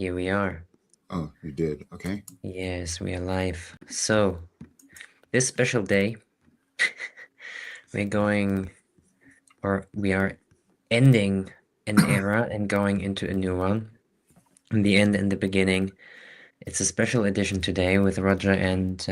Here we are. Oh, you did. Okay. Yes, we are live. So, this special day, we're going, or we are ending an era and going into a new one. In the end and the beginning. It's a special edition today with Roger and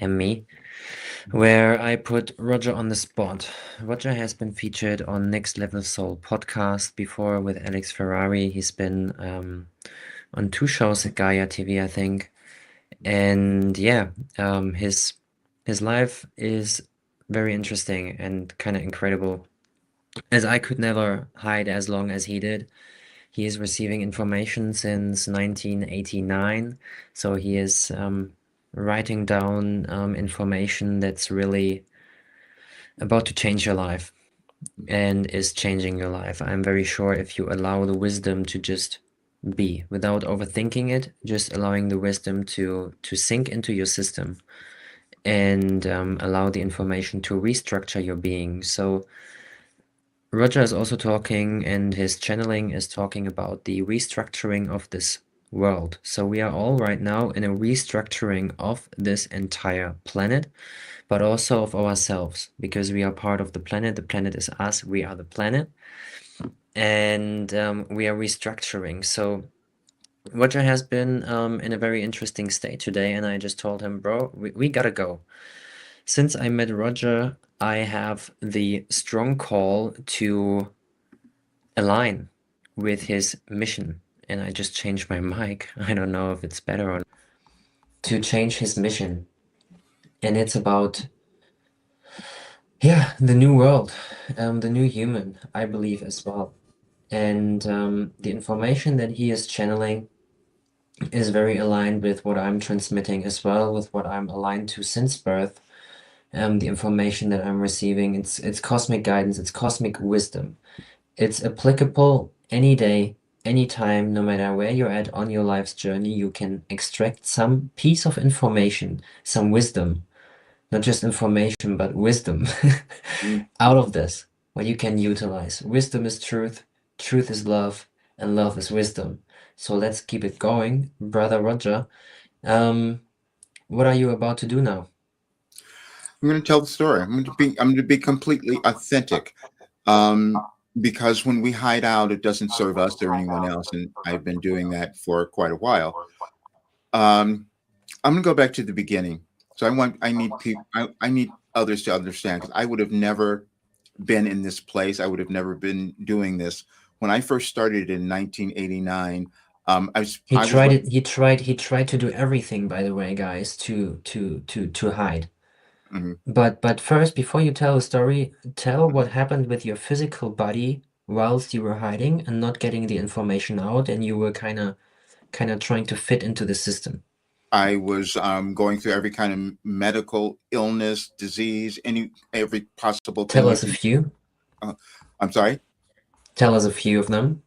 me, where I put Roger on the spot. Roger has been featured on Next Level Soul podcast before with Alex Ferrari. He's been on two shows at GAIA TV, I think. And yeah, his life is very interesting and kind of incredible, as I could never hide as long as he did. He is receiving information since 1989, so he is writing down information that's really about to change your life and is changing your life. I'm very sure if you allow the wisdom to just be without overthinking it, just allowing the wisdom to sink into your system and allow the information to restructure your being. So Roger is also talking, and his channeling is talking about the restructuring of this world. So we are all right now in a restructuring of this entire planet, but also of ourselves, because we are part of the planet. The planet is us. We are the planet, and we are restructuring. So Roger has been in a very interesting state today, and I just told him, bro, we gotta go. Since I met Roger, I have the strong call to align with his mission. And I just changed my mic. I don't know if it's better or not. To change his mission. And it's about, yeah, the new world, the new human, I believe as well. And the information that he is channeling is very aligned with what I'm transmitting as well, with what I'm aligned to since birth. The information that I'm receiving, it's cosmic guidance, it's cosmic wisdom. It's applicable any day, anytime, no matter where you're at on your life's journey, you can extract some piece of information, some wisdom, not just information, but wisdom Mm. out of this, what you can utilize. Wisdom is truth, truth is love, and love is wisdom. So let's keep it going, brother Roger. Um, what are you about to do now? I'm going to tell the story. I'm going to be completely authentic. Um, because when we hide out, it doesn't serve us or anyone else, and I've been doing that for quite a while. Um, I'm going to go back to the beginning. So I need people, I need others to understand because I would have never been in this place. I would have never been doing this when I first started in 1989. He I was tried it. He tried to do everything, by the way, guys, to hide. Mhm. But first, before you tell the story, tell what happened with your physical body whilst you were hiding and not getting the information out, and you were kind of trying to fit into the system. I was going through every kind of medical illness, disease, every possible thing Tell you us a can. few. Uh, I'm sorry. Tell us a few of them.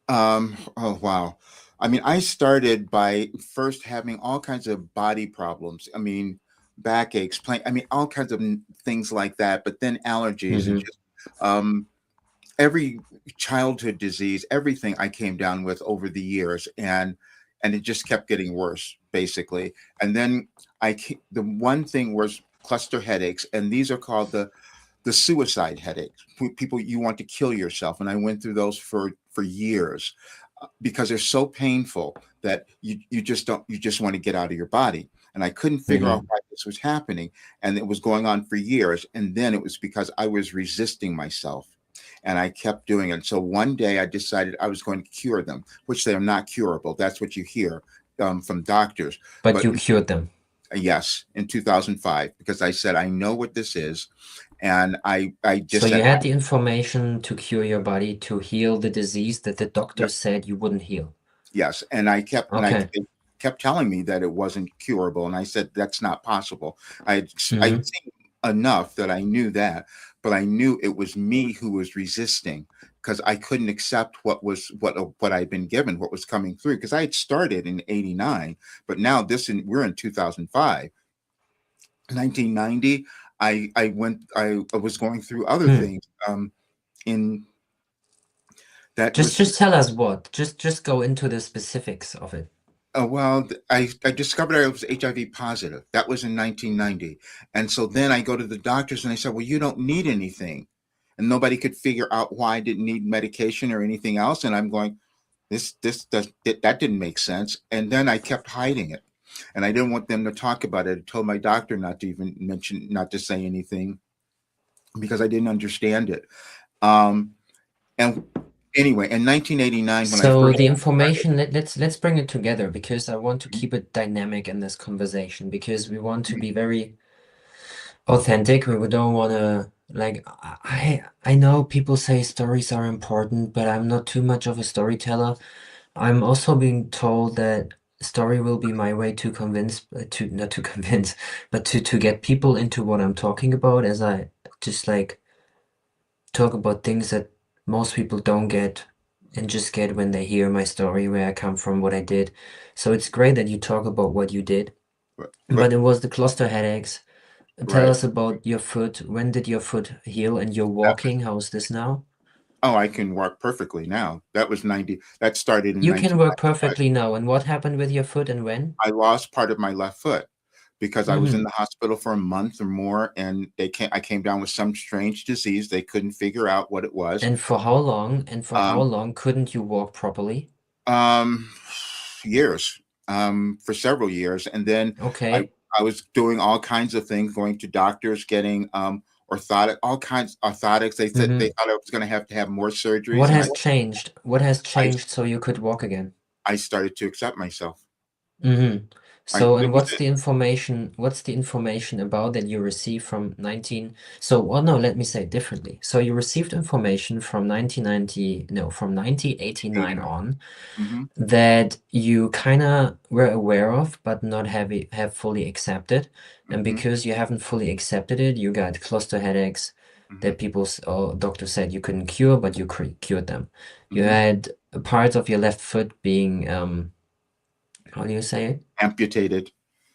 Oh wow. I mean, I started by first having all kinds of body problems. I mean, backaches, I mean, all kinds of things like that. But then allergies and Mm-hmm. just um, every childhood disease, everything I came down with over the years, and it just kept getting worse, basically. And then the one thing was cluster headaches, and these are called the suicide headaches. People, you want to kill yourself, and I went through those for years because they're so painful that you just want to get out of your body. And I couldn't figure out Mm-hmm. why this was happening, and it was going on for years. And then it was because I was resisting myself, and I kept doing it. So one day I decided I was going to cure them, which they are not curable. That's what you hear from doctors. But But you cured them. yes, in 2005, because I said I know what this is, and I So just you said had the information to cure your body, to heal the disease that the doctor said you wouldn't heal. yes, and I kept and I Okay. it kept telling me that it wasn't curable, and I said that's not possible. I'd Mm-hmm. seen enough that I knew that, but I knew it was me who was resisting because I couldn't accept what I'd been given, what was coming through. Because I had started in '89, but now we're in 2005. 1990, I was going through other Hmm. things in That Just was just tell us what. Just go into the specifics of it. well, I discovered I was HIV positive. That was in 1990, and so then I go to the doctors and they said, "Well, you don't need anything," and nobody could figure out why I didn't need medication or anything else. And I'm going, that didn't make sense. And then I kept hiding it, and I didn't want them to talk about it. I told my doctor not to even mention, not to say anything because I didn't understand it. Um, and anyway, in 1989, when I So first the started, information, let's bring it together because I want to keep it dynamic in this conversation because we want to be very authentic. We don't want to like I know people say stories are important, but I'm not too much of a storyteller. I'm also being told that story will be my way to convince to not to convince, but to get people into what I'm talking about as I just like talk about things that most people don't get and just get when they hear my story, where I come from, what I did. So it's great that you talk about what you did, but but it was the cluster headaches. Tell right. us about your foot. When did your foot heal and you're That walking? How's this now? Oh, I can walk perfectly now. That was 90. That started in You can work 1995. perfectly now. And what happened with your foot and when? I lost part of my left foot because I was in Hmm. the hospital for a month or more, and I came down with some strange disease. They couldn't figure out what it was. And for how long? And for how Um, long couldn't you walk properly? um, years, for several years, and then I Okay. I was doing all kinds of things, going to doctors, getting all kinds orthotics. They said they Hmm. thought I was going to have more What surgeries, and has changed? What has I changed so you could walk again? I started to accept myself. Hmm. I So, It and was what's the information? What's the information about that you received from 19? So, well, no, let me say it differently. So, you received information from 1990, no, from 1989 89. on Mhm, that you kind of were aware of, but not have fully accepted. And mhm, because you haven't fully accepted it, you got cluster headaches mhm, that or doctors said you couldn't cure, but you cured them. You mhm. had parts of your left foot being, how do you say it? Amputated.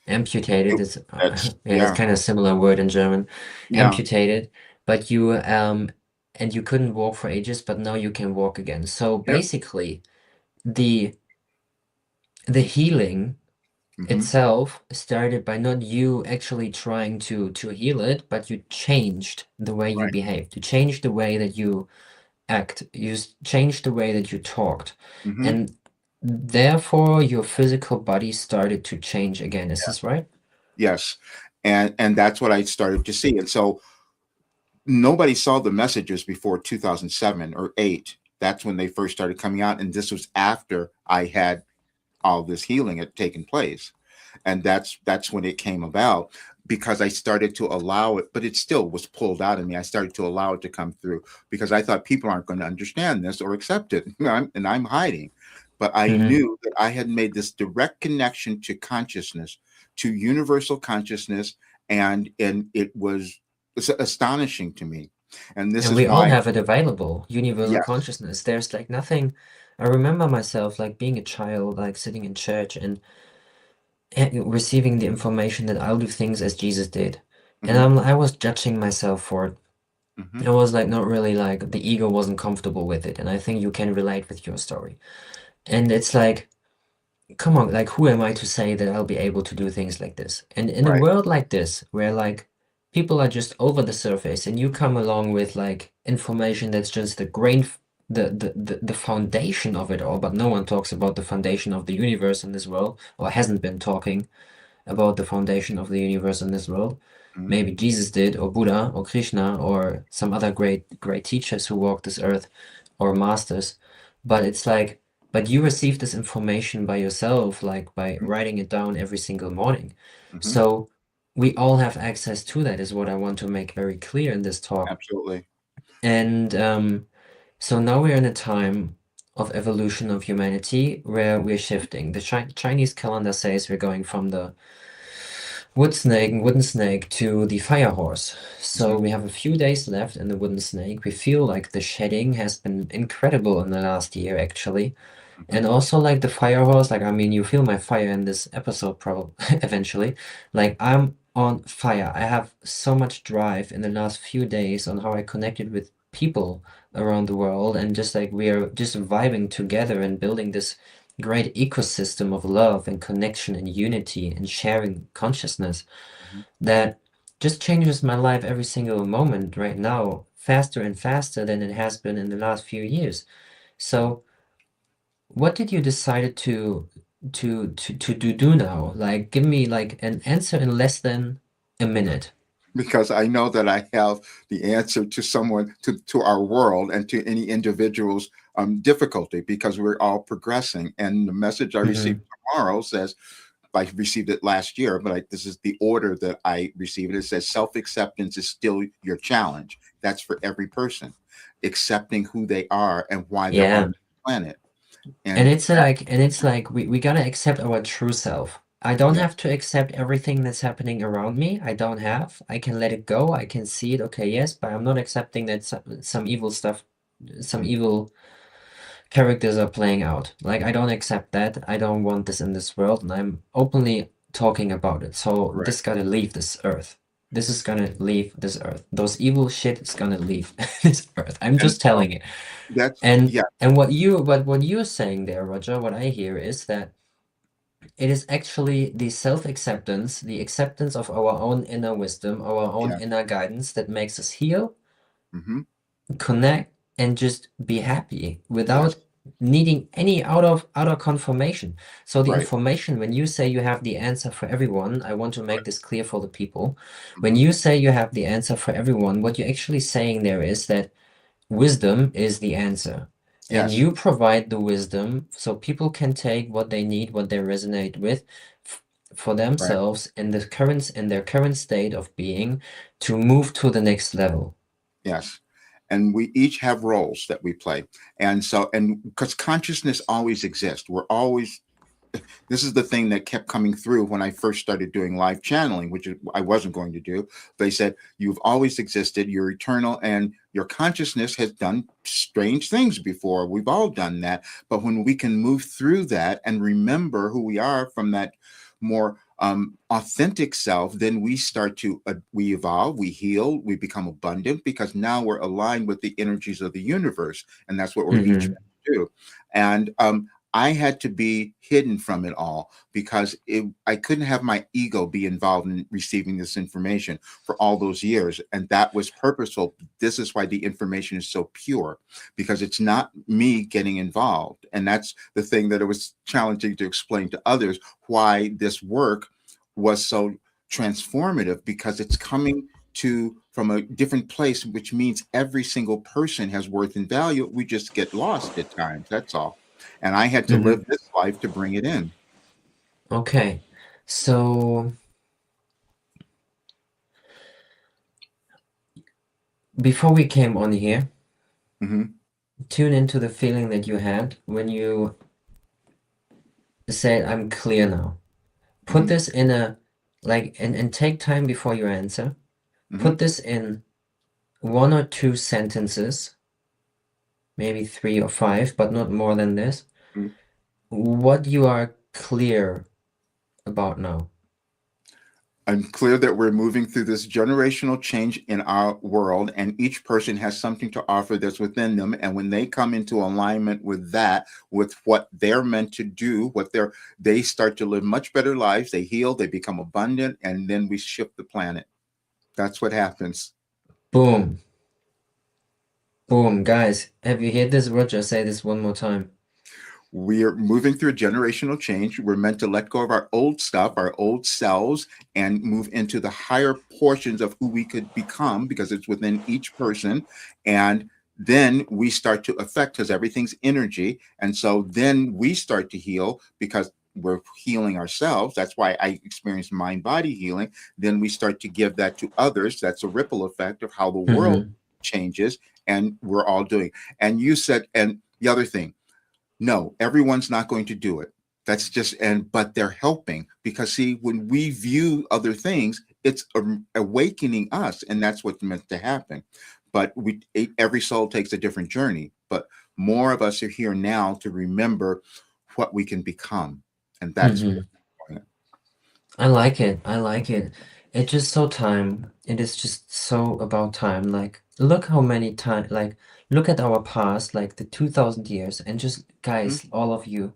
Amputated It is yeah, it's Yeah, kind of similar word in German. yeah, Amputated, but you and you couldn't walk for ages, but now you can walk again. So yep, basically, the the healing mhm, itself started by not you actually trying to heal it, but you changed the way you right, behaved. You changed the way that you act. Changed the way that you talked, mhm, and therefore your physical body started to change again. Is this right? yes, and that's what I started to see, and so nobody saw the messages before 2007 or 8. That's when they first started coming out, and this was after I had all this healing had taken place, and that's when it came about because I started to allow it, but it still was pulled out of me. I started to allow it to come through because I thought people aren't going to understand this or accept it, and I'm hiding. But I Hmm. knew that I had made this direct connection to consciousness, to universal consciousness, and it was astonishing to me. And this And is we all why, have it available, universal yes, consciousness. There's like nothing. I remember myself like being a child, like sitting in church and receiving the information that I'll do things as Jesus did. And hmm I was judging myself for it. hmm I was like not really like the ego wasn't comfortable with it. And I think you can relate with your story. And it's like, come on, like who am I to say that I'll be able to do things like this? And in a right, world like this, where like people are just over the surface and you come along with like information that's just the grain, the foundation of it all, but no one talks about the foundation of the universe in this world, or hasn't been talking about the foundation of the universe in this world. hmm Maybe Jesus did, or Buddha, or Krishna, or some other great teachers who walked this earth, or masters. But it's like, but you receive this information by yourself, like by writing it down every single morning. hmm So we all have access to that, is what I want to make very clear in this talk. absolutely. And so now we're in a time of evolution of humanity where we're shifting. The Chinese calendar says we're going from the wooden snake to the fire horse. So hmm we have a few days left in the wooden snake. We feel like the shedding has been incredible in the last year, actually. hmm And also like the fire horse, like I mean, you feel my fire in this episode probably eventually. Like I'm on fire. I have so much drive in the last few days on how I connected with people around the world, and just like we are just vibing together and building this great ecosystem of love and connection and unity and sharing consciousness Mhm. that just changes my life every single moment right now, faster and faster than it has been in the last few years. So what did you decide to do now? Like, give me like an answer in less than a minute. Because I know that I have the answer to someone to our world and to any individual's difficulty because we're all progressing. And the message I received Hmm. tomorrow says, I received it last year, but this is the order that I received. It says self acceptance is still your challenge. That's for every person, accepting who they are and why they're on Yeah. the planet. And And it's like, we gotta accept our true self. I don't yeah, have to accept everything that's happening around me. I don't have. I can let it go. I can see it. Okay, yes, but I'm not accepting that some evil stuff, some mm, evil characters are playing out. Like, I don't accept that. I don't want this in this world, and I'm openly talking about it. So right. this gotta leave this earth. This is gonna leave this earth. Those evil shit is gonna leave this earth. I'm And just telling it. that's, And yeah, what you're saying there, Roger, what I hear is that it is actually the self-acceptance, the acceptance of our own inner wisdom, our own yeah, inner guidance that makes us heal, hmm, connect, and just be happy yes, without needing any outer confirmation. So the right, information, when you say you have the answer for everyone, I want to make this clear for the people. When hmm, you say you have the answer for everyone, what you're actually saying there is that wisdom is the answer. And yes, you provide the wisdom so people can take what they need, what they resonate with for right, themselves in their current state of being to move to the next level. yes. And we each have roles that we play. And so, and because consciousness always exists, we're always, this is the thing that kept coming through when I first started doing live channeling, which I wasn't going to do. They said, you've always existed, you're eternal, and your consciousness has done strange things before. We've all done that. But when we can move through that and remember who we are from that more authentic self, then we start to, we evolve, we heal, we become abundant because now we're aligned with the energies of the universe. And that's what we're each Hmm. meant to do. And I had to be hidden from it all because I couldn't have my ego be involved in receiving this information for all those years. And that was purposeful. This is why the information is so pure because it's not me getting involved. And that's the thing that it was challenging to explain to others why this work was so transformative because it's coming to from a different place, which means every single person has worth and value. We just get lost at times. That's all. And I had to live Hmm. this life to bring it in. Okay. So before we came on here, Hmm. tune into the feeling that you had when you said, I'm clear now. Put Hmm. this in a and take time before you answer. Hmm. Put this in one or two sentences, maybe three or five, but not more than this. What you are clear about now. I'm clear that we're moving through this generational change in our world, and each person has something to offer that's within them. And when they come into alignment with that, with what they're meant to do, they start to live much better lives. They heal, they become abundant, and then we shift the planet. That's what happens. Boom. Boom. Guys, have you heard this? Roger, say this one more time. We are moving through a generational change. We're meant to let go of our old stuff, our old selves, and move into the higher portions of who we could become because it's within each person. And then we start to affect because everything's energy. And so then we start to heal because we're healing ourselves. That's why I experience mind body healing. Then we start to give that to others. That's a ripple effect of how the world Mm-hmm. changes. And we're all doing. And you said, and the other thing, no, everyone's not going to do it. That's just, but they're helping because see, when we view other things, it's awakening us, and that's what's meant to happen. But every soul takes a different journey. But more of us are here now to remember what we can become, and that's Mm-hmm. I like it. I like it. It's just so time. It is just so about time. Like look how many times, like, look at our past, like the 2000 years, and just, Mhm. guys, all of you,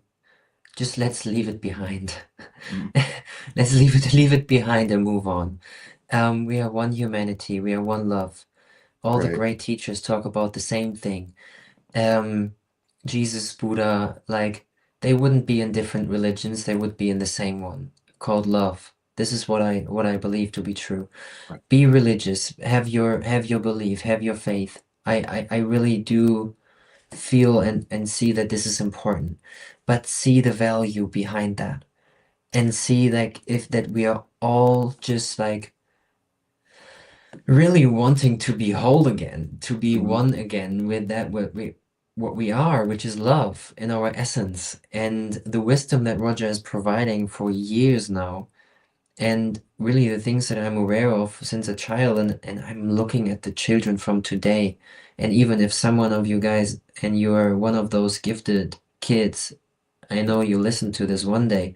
just let's leave it behind. Mhm. Let's leave it behind and move on. We are one humanity, we are one love. All the Right. great teachers talk about the same thing. Um, Jesus, Buddha, like, they wouldn't be in different religions, they would be in the same one, called love. This is what I believe to be true. Right. Be religious, have your belief, have your faith. I really do feel and see that this is important, but see the value behind that, and see like if that we are all just like really wanting to be whole again, to be Mhm. one again with that what we are, which is love in our essence, and the wisdom that Roger is providing for years now, and really the things that I'm aware of since a child, and I'm looking at the children from today. And even if someone of you guys and you are one of those gifted kids, I know you listen to this one day.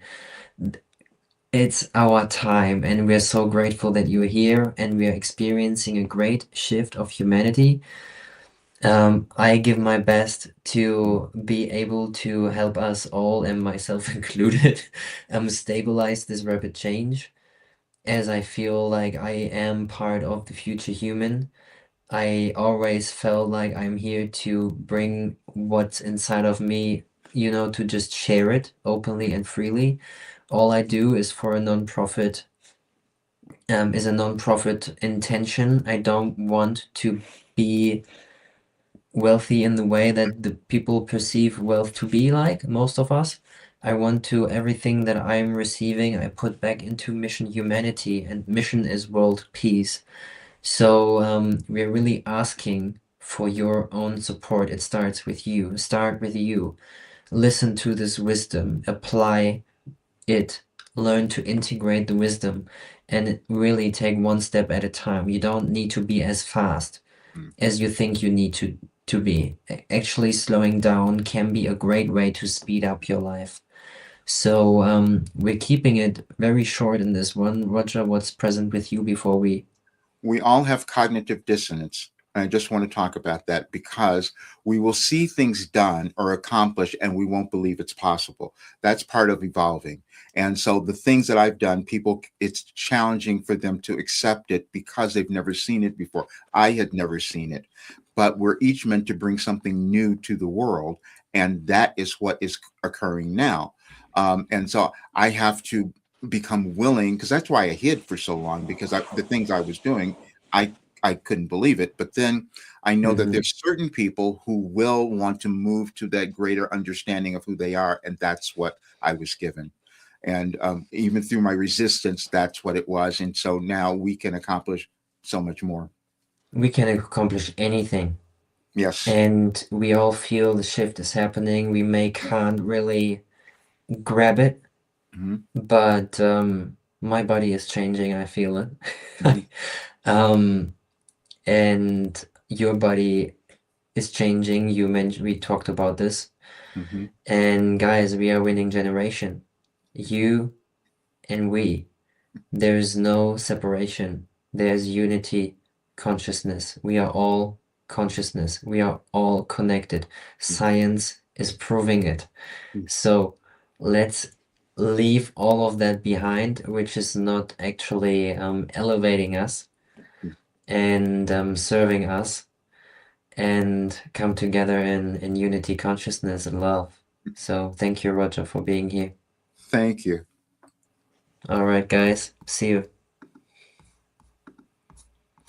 It's our time, and we're so grateful that you're here and we are experiencing a great shift of humanity. I give my best to be able to help us all, and myself included, stabilize this rapid change, as I feel like I am part of the future human. I always felt like I'm here to bring what's inside of me, to just share it openly and freely. All I do is for a non-profit, is a non-profit intention. I don't want to be wealthy in the way that the people perceive wealth to be like, most of us. I want to, everything that I'm receiving, I put back into mission humanity, and mission is world peace. So we're really asking for your own support. It starts with you. Start with you. Listen to this wisdom, apply it, learn to integrate the wisdom, and really take one step at a time. You don't need to be as fast Mhm. as you think you need to be. Actually, slowing down can be a great way to speed up your life. So we're keeping it very short in this one. Roger, what's present with you before we? We all have cognitive dissonance. And I just want to talk about that because we will see things done or accomplished and we won't believe it's possible. That's part of evolving. And so the things that I've done, people, it's challenging for them to accept it because they've never seen it before. I had never seen it, but we're each meant to bring something new to the world. And that is what is occurring now. And so I have to become willing, because that's why I hid for so long, because the things I was doing, I I couldn't believe it. But then I know that Mhm. there's certain people who will want to move to that greater understanding of who they are, and that's what I was given. And even through my resistance, that's what it was. And so now we can accomplish so much more. We can accomplish anything, Yes. and we all feel the shift is happening. We may can't really grab it, Hmm. but my body is changing. I feel Hmm. it. Um, and your body is changing. You mentioned we talked about this. Hmm. And guys, we are winning generation. You and we. There's no separation. There's unity, consciousness. We are all consciousness. We are all connected. Science is proving it. So let's leave all of that behind, which is not actually elevating us and serving us, and come together in unity, consciousness, and love. So thank you, Roger, for being here. Thank you. All right, guys. See you.